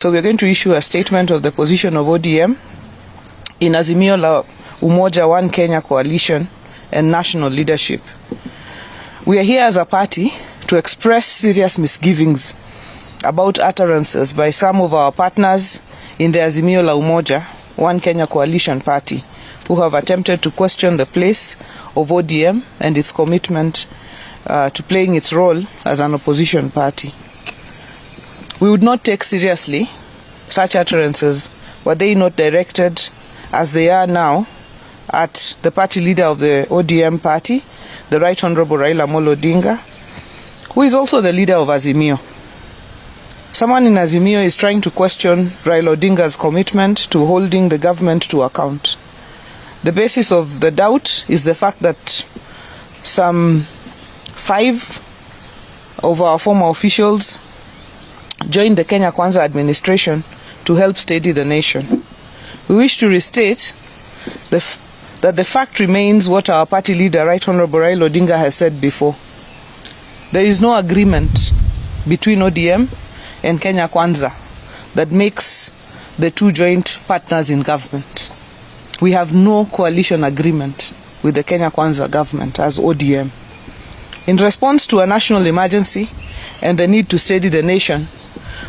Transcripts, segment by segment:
So we're going to issue a statement of the position of ODM in Azimio la Umoja One Kenya coalition and national leadership. We are here as a party to express serious misgivings about utterances by some of our partners in the Azimio la Umoja One Kenya coalition party who have attempted to question the place of ODM and its commitment to playing its role as an opposition party. We would not take seriously such utterances were they not directed, as they are now, at the party leader of the ODM party, the Right Honorable Raila Odinga, who is also the leader of Azimio. Someone in Azimio is trying to question Raila Odinga's commitment to holding the government to account. The basis of the doubt is the fact that some 5 of our former officials joined the Kenya Kwanza administration to help steady the nation. We wish to restate that the fact remains what our party leader, Right Honorable Raila Odinga, has said before. There is no agreement between ODM and Kenya Kwanza that makes the two joint partners in government. We have no coalition agreement with the Kenya Kwanza government as ODM. In response to a national emergency and the need to steady the nation,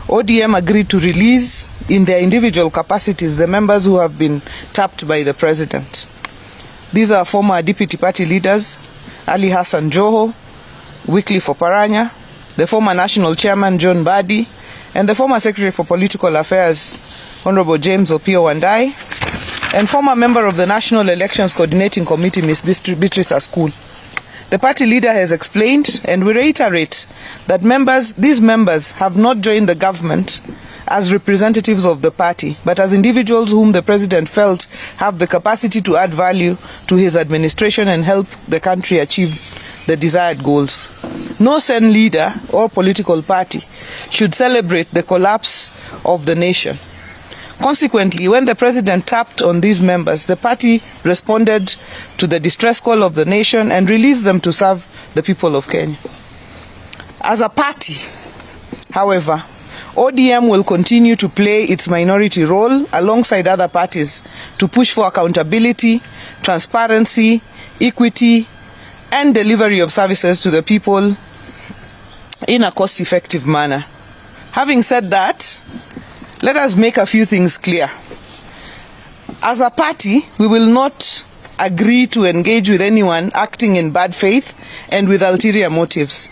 ODM agreed to release in their individual capacities the members who have been tapped by the president. These are former deputy party leaders Ali Hassan Joho, Wycliffe Oparanya, the former national chairman John Badi, and the former secretary for political affairs Honorable James Opio Wandai, and former member of the National Elections Coordinating Committee Ms. Beatrice Askul. The party leader has explained, and we reiterate, that these members have not joined the government as representatives of the party, but as individuals whom the president felt have the capacity to add value to his administration and help the country achieve the desired goals. No Sen leader or political party should celebrate the collapse of the nation. Consequently, when the president tapped on these members, the party responded to the distress call of the nation and released them to serve the people of Kenya. As a party, however, ODM will continue to play its minority role alongside other parties to push for accountability, transparency, equity, and delivery of services to the people in a cost-effective manner. Having said that, let us make a few things clear. As a party, we will not agree to engage with anyone acting in bad faith and with ulterior motives.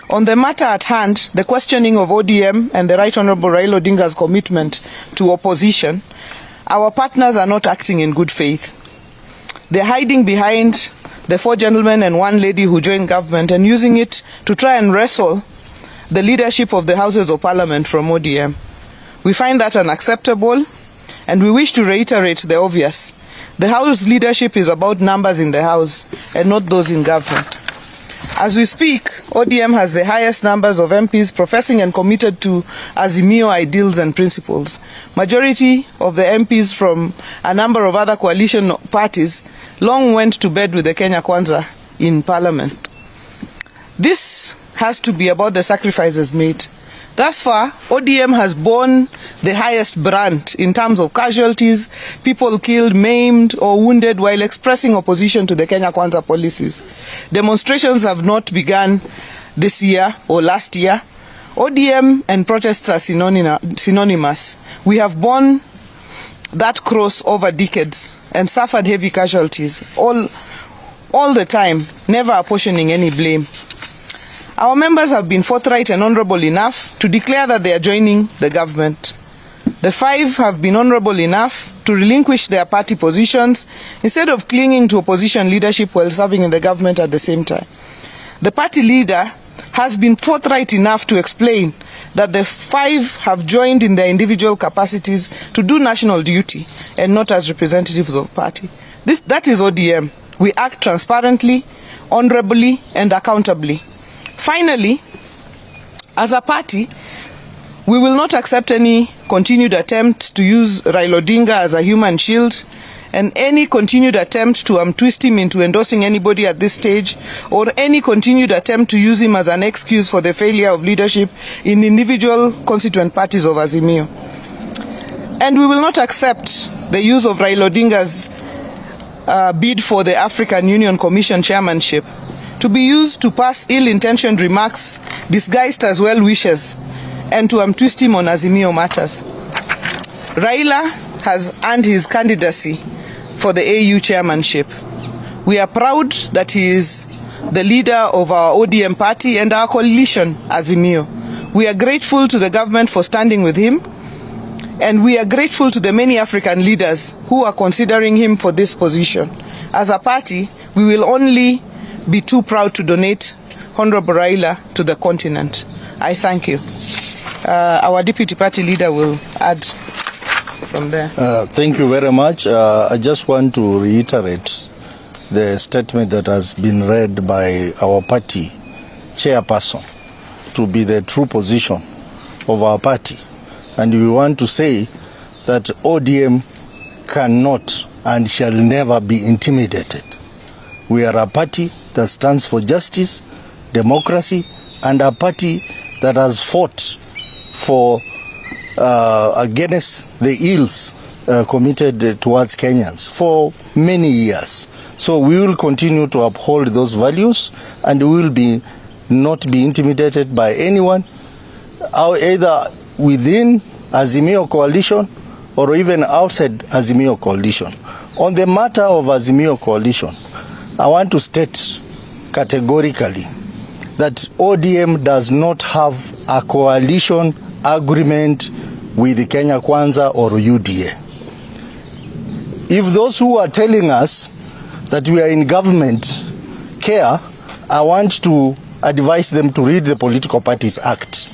On the matter at hand, the questioning of ODM and the Right Honorable Raila Odinga's commitment to opposition, our partners are not acting in good faith. They're hiding behind the 4 gentlemen and 1 lady who joined government and using it to try and wrestle the leadership of the Houses of Parliament from ODM. We find that unacceptable, and we wish to reiterate the obvious. The House leadership is about numbers in the House and not those in government. As we speak, ODM has the highest numbers of MPs professing and committed to Azimio ideals and principles. Majority of the MPs from a number of other coalition parties long went to bed with the Kenya Kwanza in Parliament. This has to be about the sacrifices made. Thus far, ODM has borne the highest brunt in terms of casualties, people killed, maimed, or wounded while expressing opposition to the Kenya Kwanza policies. Demonstrations have not begun this year or last year. ODM and protests are synonymous. We have borne that cross over decades and suffered heavy casualties, all the time, never apportioning any blame. Our members have been forthright and honorable enough to declare that they are joining the government. The 5 have been honorable enough to relinquish their party positions instead of clinging to opposition leadership while serving in the government at the same time. The party leader has been forthright enough to explain that the 5 have joined in their individual capacities to do national duty and not as representatives of party. That is ODM. We act transparently, honorably, and accountably. Finally, as a party, we will not accept any continued attempt to use Raila Odinga as a human shield and any continued attempt to twist him into endorsing anybody at this stage, or any continued attempt to use him as an excuse for the failure of leadership in individual constituent parties of Azimio. And we will not accept the use of Raila Odinga's bid for the African Union Commission chairmanship to be used to pass ill-intentioned remarks disguised as well wishes and to twist him on Azimio matters. Raila has earned his candidacy for the AU chairmanship. We are proud that he is the leader of our ODM party and our coalition, Azimio. We are grateful to the government for standing with him, and we are grateful to the many African leaders who are considering him for this position. As a party, we will only be too proud to donate Honorable Raila to the continent. I thank you. Our deputy party leader will add from there. Thank you very much. I just want to reiterate the statement that has been read by our party chairperson to be the true position of our party. And we want to say that ODM cannot and shall never be intimidated. We are a party that stands for justice, democracy, and a party that has fought for against the ills committed towards Kenyans for many years. So we will continue to uphold those values, and we will not be intimidated by anyone, either within Azimio coalition or even outside Azimio coalition. On the matter of Azimio coalition, I want to state categorically that ODM does not have a coalition agreement with the Kenya Kwanza or UDA. If those who are telling us that we are in government care, I want to advise them to read the Political Parties Act,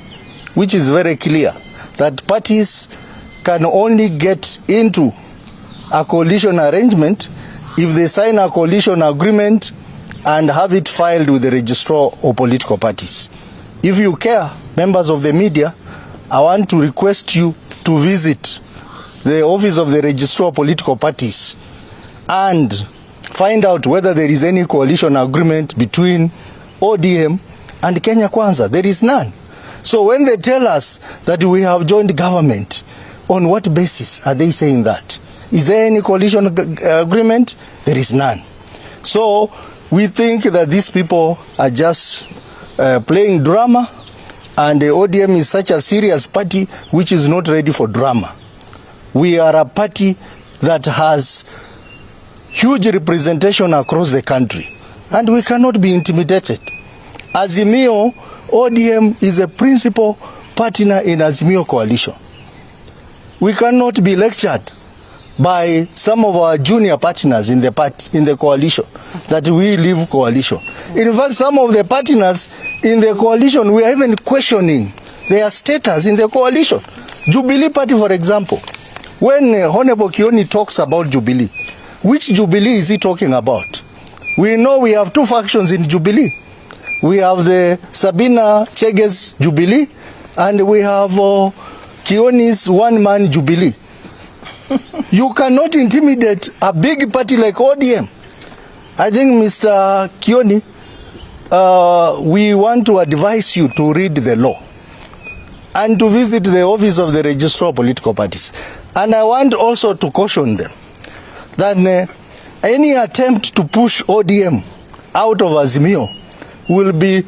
which is very clear that parties can only get into a coalition arrangement if they sign a coalition agreement and have it filed with the registrar of political parties. If you care, members of the media, I want to request you to visit the office of the registrar of political parties and find out whether there is any coalition agreement between ODM and Kenya Kwanza. There is none. So when they tell us that we have joined government, on what basis are they saying that? Is there any coalition agreement? There is none. So we think that these people are just playing drama, and the ODM is such a serious party which is not ready for drama. We are a party that has huge representation across the country, and we cannot be intimidated. Azimio, ODM is a principal partner in Azimio coalition. We cannot be lectured by some of our junior partners in the party, in the coalition, that we leave coalition. In fact, some of the partners in the coalition, we are even questioning their status in the coalition. Jubilee Party, for example, when Honorable Kioni talks about Jubilee, which Jubilee is he talking about? We know we have two factions in Jubilee. We have the Sabina Chege's Jubilee, and we have Kioni's one-man Jubilee. You cannot intimidate a big party like ODM. I think, Mr. Kioni, we want to advise you to read the law and to visit the office of the registrar of political parties. And I want also to caution them that any attempt to push ODM out of Azimio will be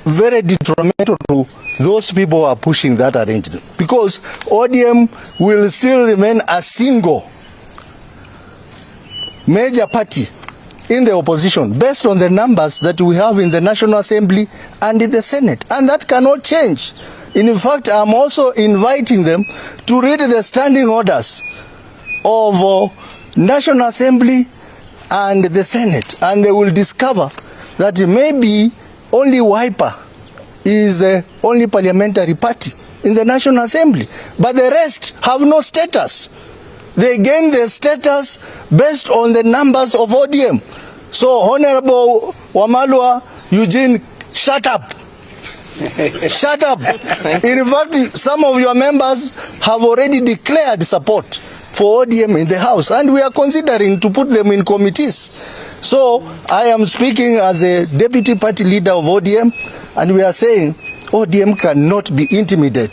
very detrimental to those people who are pushing that arrangement, because ODM will still remain a single major party in the opposition based on the numbers that we have in the National Assembly and in the Senate, and that cannot change. In fact, I'm also inviting them to read the standing orders of National Assembly and the Senate, and they will discover that maybe only Wiper is the only parliamentary party in the National Assembly, but the rest have no status. They gain their status based on the numbers of ODM. So, Honorable Wamalwa Eugene, shut up. Shut up. In fact, some of your members have already declared support for ODM in the House, and we are considering to put them in committees. So I am speaking as a deputy party leader of ODM, and we are saying ODM cannot be intimidated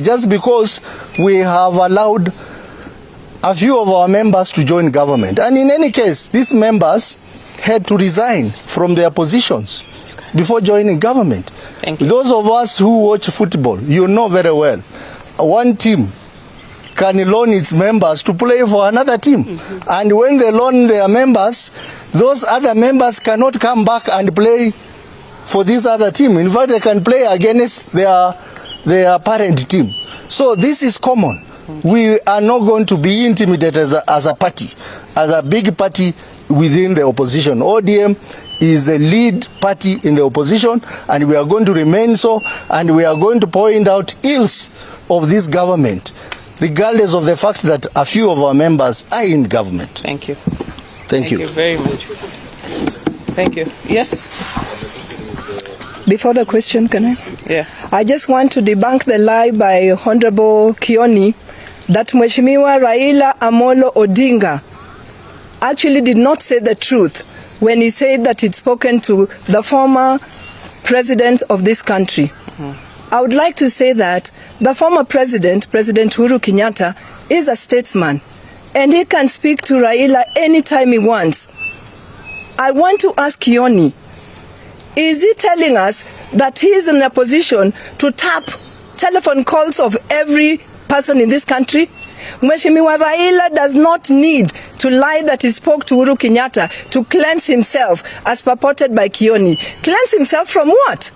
just because we have allowed a few of our members to join government. And in any case, these members had to resign from their positions before joining government. Thank you. Those of us who watch football, you know very well, one team can loan its members to play for another team. And when they loan their members, those other members cannot come back and play for this other team. In fact, they can play against their parent team. So this is common. We are not going to be intimidated as a party, as a big party within the opposition. ODM is the lead party in the opposition, and we are going to remain so, and we are going to point out ills of this government, regardless of the fact that a few of our members are in government. Thank you. Thank you. Thank you very much. Thank you. Yes? Before the question, can I? Yeah. I just want to debunk the lie by Honorable Kioni that Mheshimiwa Raila Amolo Odinga actually did not say the truth when he said that he'd spoken to the former president of this country. I would like to say that the former president, President Uhuru Kenyatta, is a statesman, and he can speak to Raila anytime he wants. I want to ask Kioni, is he telling us that he is in a position to tap telephone calls of every person in this country? Mheshimiwa Raila does not need to lie that he spoke to Uhuru Kenyatta to cleanse himself as purported by Kioni. Cleanse himself from what?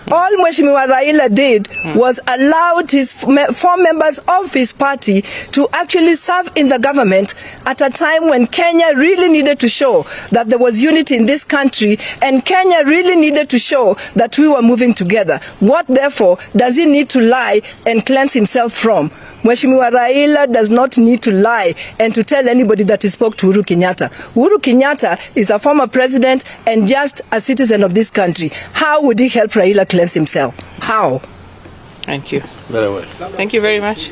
All Mheshimiwa Raila did was allowed his 4 members of his party to actually serve in the government at a time when Kenya really needed to show that there was unity in this country, and Kenya really needed to show that we were moving together. What, therefore, does he need to lie and cleanse himself from? Mheshimiwa Raila does not need to lie and to tell anybody that he spoke to Uhuru Kenyatta. Uhuru Kenyatta is a former president and just a citizen of this country. How would he help Raila cleanse himself? How? Thank you. Very well. Thank you very much.